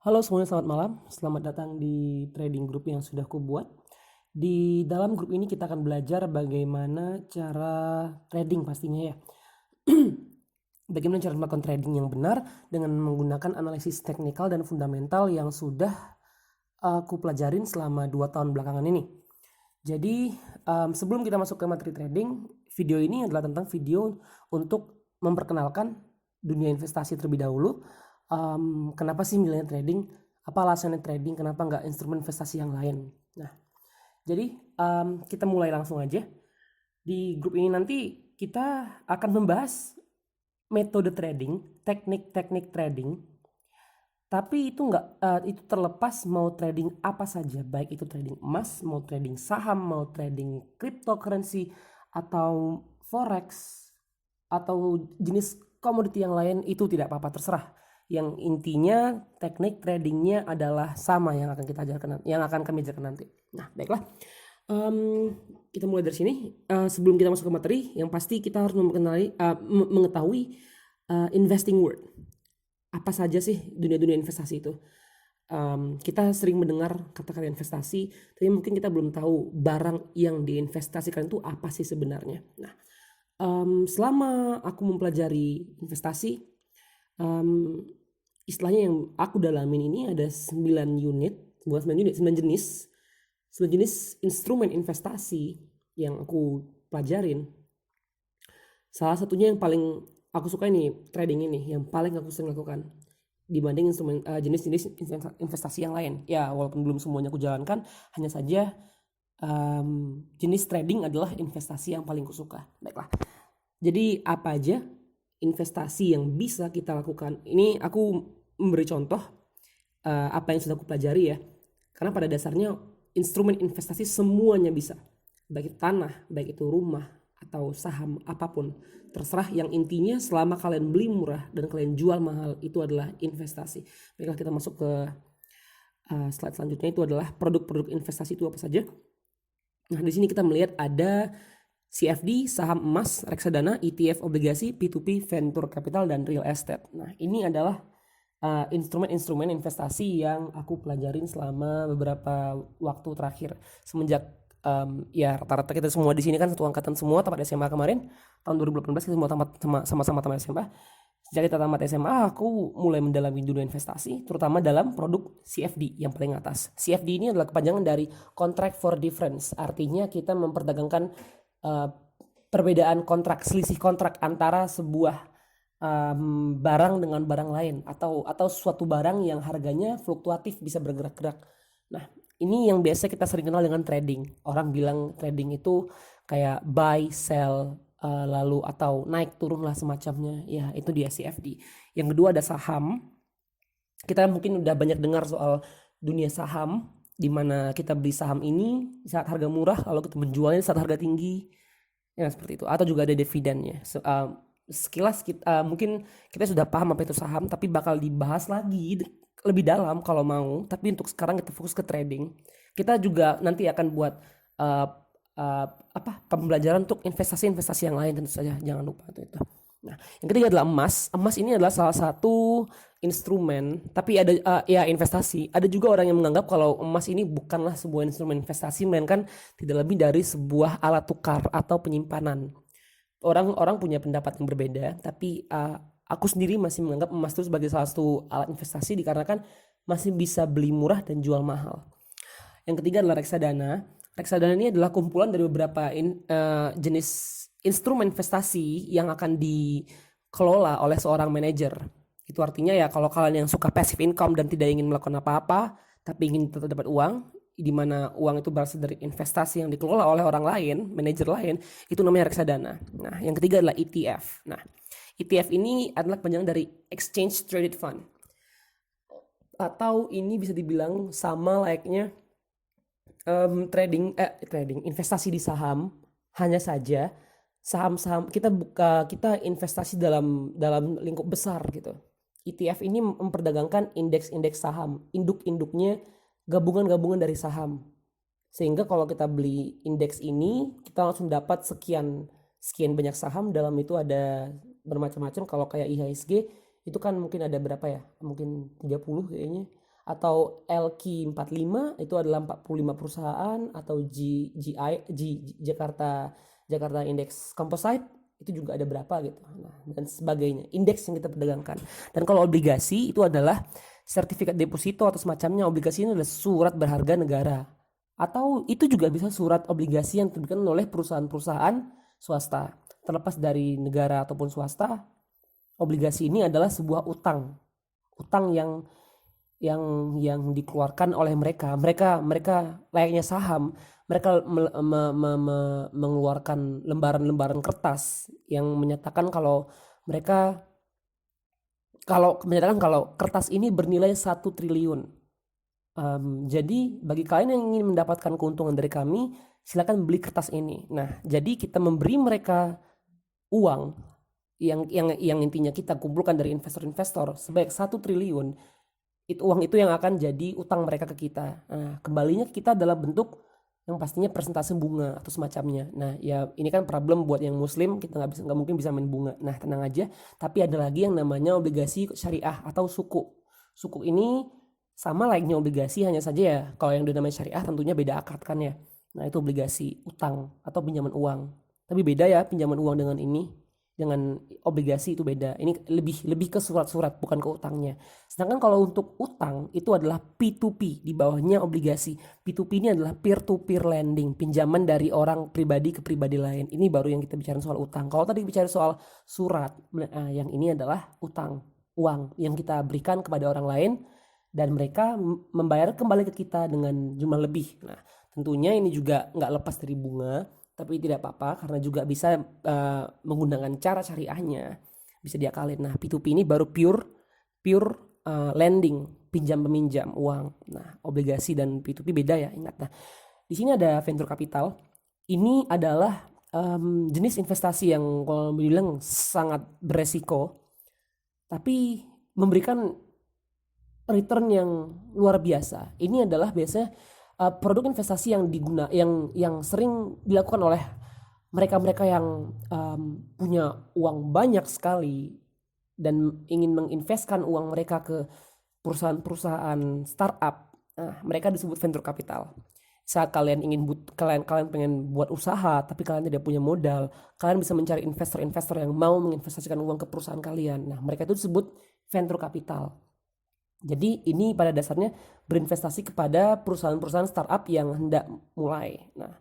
Halo semuanya, selamat malam. Selamat datang di trading group yang sudah ku buat. Di dalam grup ini kita akan belajar bagaimana cara trading pastinya ya. Bagaimana cara melakukan trading yang benar dengan menggunakan analisis teknikal dan fundamental yang sudah aku pelajarin selama 2 tahun belakangan ini. Jadi sebelum kita masuk ke materi trading, video ini adalah tentang video untuk memperkenalkan dunia investasi terlebih dahulu. Kenapa sih milihnya trading? Apa alasannya trading? Kenapa nggak instrumen investasi yang lain? Nah, jadi kita mulai langsung aja. Di grup ini nanti kita akan membahas metode trading, teknik-teknik trading. Tapi itu terlepas mau trading apa saja, baik itu trading emas, mau trading saham, mau trading cryptocurrency atau forex atau jenis komoditi yang lain, itu tidak apa-apa, terserah. Yang intinya teknik tradingnya adalah sama yang akan kita ajarkan, yang akan kami ajarkan nanti. Nah, baiklah. Kita mulai dari sini. Sebelum kita masuk ke materi, yang pasti kita harus mengetahui investing word. Apa saja sih dunia-dunia investasi itu? Kita sering mendengar kata-kata investasi, tapi mungkin kita belum tahu barang yang diinvestasikan itu apa sih sebenarnya. Nah, selama aku mempelajari investasi, istilahnya yang aku dalamin ini ada 9 jenis instrumen investasi yang aku pelajarin. Salah satunya yang paling aku suka ini, trading ini, yang paling aku sering lakukan dibanding jenis-jenis investasi yang lain. Ya, walaupun belum semuanya aku jalankan, hanya saja jenis trading adalah investasi yang paling kusuka. Baiklah. Jadi apa aja investasi yang bisa kita lakukan? Ini aku memberi contoh apa yang sudah aku pelajari ya. Karena pada dasarnya instrumen investasi semuanya bisa. Baik itu tanah, baik itu rumah, atau saham, apapun. Terserah, yang intinya selama kalian beli murah dan kalian jual mahal, itu adalah investasi. Baiklah, kita masuk ke slide selanjutnya. Itu adalah produk-produk investasi itu apa saja. Nah, di sini kita melihat ada CFD, saham emas, reksadana, ETF obligasi, P2P, venture capital, dan real estate. Nah, ini adalah instrumen-instrumen investasi yang aku pelajarin selama beberapa waktu terakhir. Semenjak ya rata-rata kita semua di sini kan satu angkatan semua tamat SMA kemarin, tahun 2018 kita semua sama-sama tamat SMA. Sejak kita tamat SMA, aku mulai mendalami dunia investasi, terutama dalam produk CFD yang paling atas. CFD ini adalah kepanjangan dari Contract for Difference. Artinya kita memperdagangkan perbedaan kontrak, selisih kontrak antara sebuah barang dengan barang lain, atau suatu barang yang harganya fluktuatif, bisa bergerak-gerak. Nah, ini yang biasa kita sering kenal dengan trading. Orang bilang trading itu kayak buy, sell, lalu atau naik turun lah semacamnya. Ya, itu dia CFD. Yang kedua ada saham. Kita mungkin udah banyak dengar soal dunia saham, di mana kita beli saham ini saat harga murah, lalu kita menjualnya saat harga tinggi. Ya, seperti itu. Atau juga ada dividennya. Sekilas mungkin kita sudah paham apa itu saham, tapi bakal dibahas lagi lebih dalam kalau mau. Tapi untuk sekarang kita fokus ke trading. Kita juga nanti akan buat pembelajaran untuk investasi yang lain, tentu saja, jangan lupa itu. Nah, yang ketiga adalah emas. Emas ini adalah salah satu instrumen, tapi ada ya investasi. Ada juga orang yang menganggap kalau emas ini bukanlah sebuah instrumen investasi, melainkan tidak lebih dari sebuah alat tukar atau penyimpanan. Orang-orang punya pendapat yang berbeda, tapi aku sendiri masih menganggap emas itu sebagai salah satu alat investasi, dikarenakan masih bisa beli murah dan jual mahal. Yang ketiga adalah reksadana. Reksadana ini adalah kumpulan dari beberapa jenis instrumen investasi yang akan dikelola oleh seorang manajer. Itu artinya ya, kalau kalian yang suka passive income dan tidak ingin melakukan apa-apa, tapi ingin tetap dapat uang, di mana uang itu berasal dari investasi yang dikelola oleh orang lain, manajer lain, itu namanya reksadana. Nah, yang ketiga adalah ETF. Nah, ETF ini adalah kepanjangan dari Exchange Traded Fund. Atau ini bisa dibilang sama layaknya trading investasi di saham, hanya saja saham-saham kita investasi dalam lingkup besar gitu. ETF ini memperdagangkan indeks-indeks saham, induk-induknya gabungan-gabungan dari saham. Sehingga kalau kita beli indeks ini, kita langsung dapat sekian banyak saham. Dalam itu ada bermacam-macam. Kalau kayak IHSG itu kan mungkin ada berapa ya? Mungkin 30 kayaknya. atau LQ45 itu adalah 45 perusahaan, atau Jakarta Index Composite itu juga ada berapa gitu. Nah, dan sebagainya, indeks yang kita perdagangkan. Dan kalau obligasi itu adalah sertifikat deposito atau semacamnya. Obligasi ini adalah surat berharga negara, atau itu juga bisa surat obligasi yang diterbitkan oleh perusahaan-perusahaan swasta. Terlepas dari negara ataupun swasta, obligasi ini adalah sebuah utang yang dikeluarkan oleh mereka layaknya saham. Mereka mengeluarkan lembaran-lembaran kertas yang menyatakan kalau kertas ini bernilai 1 triliun. Jadi bagi kalian yang ingin mendapatkan keuntungan dari kami, silakan beli kertas ini. Nah, jadi kita memberi mereka uang yang intinya kita kumpulkan dari investor-investor sebanyak 1 triliun. Uang itu yang akan jadi utang mereka ke kita. Nah, kembalinya ke kita dalam bentuk yang pastinya persentase bunga atau semacamnya. Nah, ya ini kan problem buat yang muslim, kita nggak mungkin bisa main bunga. Nah, tenang aja. Tapi ada lagi yang namanya obligasi syariah atau suku. Suku ini sama layaknya obligasi, hanya saja ya kalau yang namanya syariah tentunya beda akad kan ya. Nah, itu obligasi utang atau pinjaman uang. Tapi beda ya pinjaman uang dengan obligasi, itu beda. Ini lebih ke surat-surat, bukan ke utangnya. Sedangkan kalau untuk utang itu adalah P2P, di bawahnya obligasi. P2P ini adalah peer to peer lending, pinjaman dari orang pribadi ke pribadi lain. Ini baru yang kita bicara soal utang. Kalau tadi bicara soal surat, yang ini adalah utang, uang yang kita berikan kepada orang lain dan mereka membayar kembali ke kita dengan jumlah lebih. Nah, tentunya ini juga nggak lepas dari bunga. Tapi tidak apa-apa karena juga bisa menggunakan cara syariahnya, bisa diakalin. Nah, P2P ini baru pure lending, pinjam peminjam uang. Nah, obligasi dan P2P beda ya, ingat. Nah, di sini ada venture capital. Ini adalah jenis investasi yang kalau bilang sangat beresiko, tapi memberikan return yang luar biasa. Ini adalah biasanya produk investasi yang sering dilakukan oleh mereka-mereka yang punya uang banyak sekali dan ingin menginvestkan uang mereka ke perusahaan-perusahaan startup. Nah, mereka disebut venture capital. Saat kalian kalian pengen buat usaha tapi kalian tidak punya modal, kalian bisa mencari investor-investor yang mau menginvestasikan uang ke perusahaan kalian. Nah, mereka itu disebut venture capital. Jadi ini pada dasarnya berinvestasi kepada perusahaan-perusahaan startup yang hendak mulai. Nah,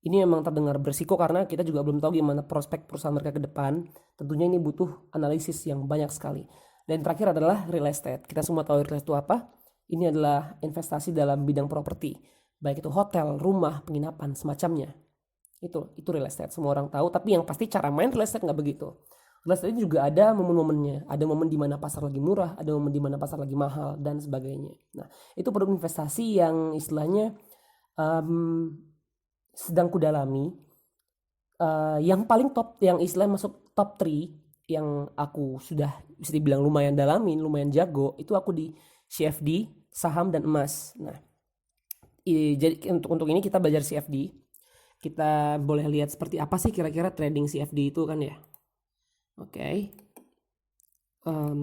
ini memang terdengar berisiko karena kita juga belum tahu gimana prospek perusahaan mereka ke depan. Tentunya ini butuh analisis yang banyak sekali. Dan terakhir adalah real estate. Kita semua tahu real estate itu apa? Ini adalah investasi dalam bidang properti, baik itu hotel, rumah, penginapan, semacamnya. Itu real estate, semua orang tahu. Tapi yang pasti cara main real estate nggak begitu. Real estate juga ada momen-momennya. Ada momen di mana pasar lagi murah, ada momen di mana pasar lagi mahal, dan sebagainya. Nah, itu produk investasi yang istilahnya sedang kudalami. Yang paling top, yang istilahnya masuk top 3, yang aku sudah bisa dibilang lumayan dalamin, lumayan jago, itu aku di CFD, saham, dan emas. Nah, jadi untuk ini kita belajar CFD. Kita boleh lihat seperti apa sih kira-kira trading CFD itu kan ya. Oke. Oh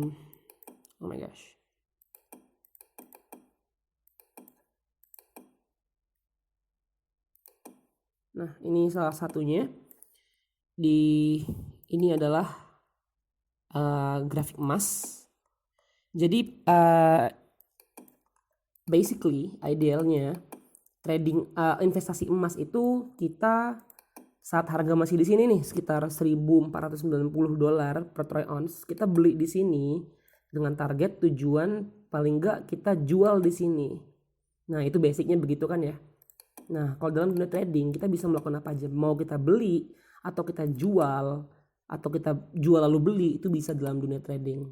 my gosh. Nah, ini salah satunya. Ini adalah grafik emas. Jadi basically idealnya trading investasi emas itu kita saat harga masih di sini nih sekitar $1.490 per troy ounce, kita beli di sini dengan target tujuan paling enggak kita jual di sini. Nah, itu basicnya begitu kan ya. Nah, kalau dalam dunia trading kita bisa melakukan apa aja, mau kita beli atau kita jual atau kita jual lalu beli, itu bisa dalam dunia trading.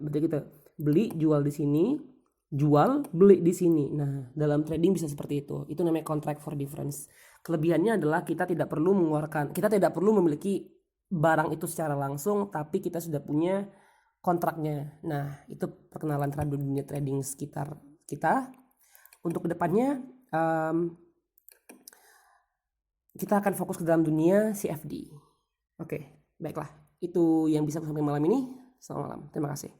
Berarti kita beli jual di sini, jual beli di sini. Nah, dalam trading bisa seperti itu. Itu namanya contract for difference. Kelebihannya adalah kita tidak perlu memiliki barang itu secara langsung, tapi kita sudah punya kontraknya. Nah, itu perkenalan terhadap dunia trading sekitar kita. Untuk kedepannya kita akan fokus ke dalam dunia CFD. Oke, baiklah. Itu yang bisa aku sampaikan malam ini. Selamat malam. Terima kasih.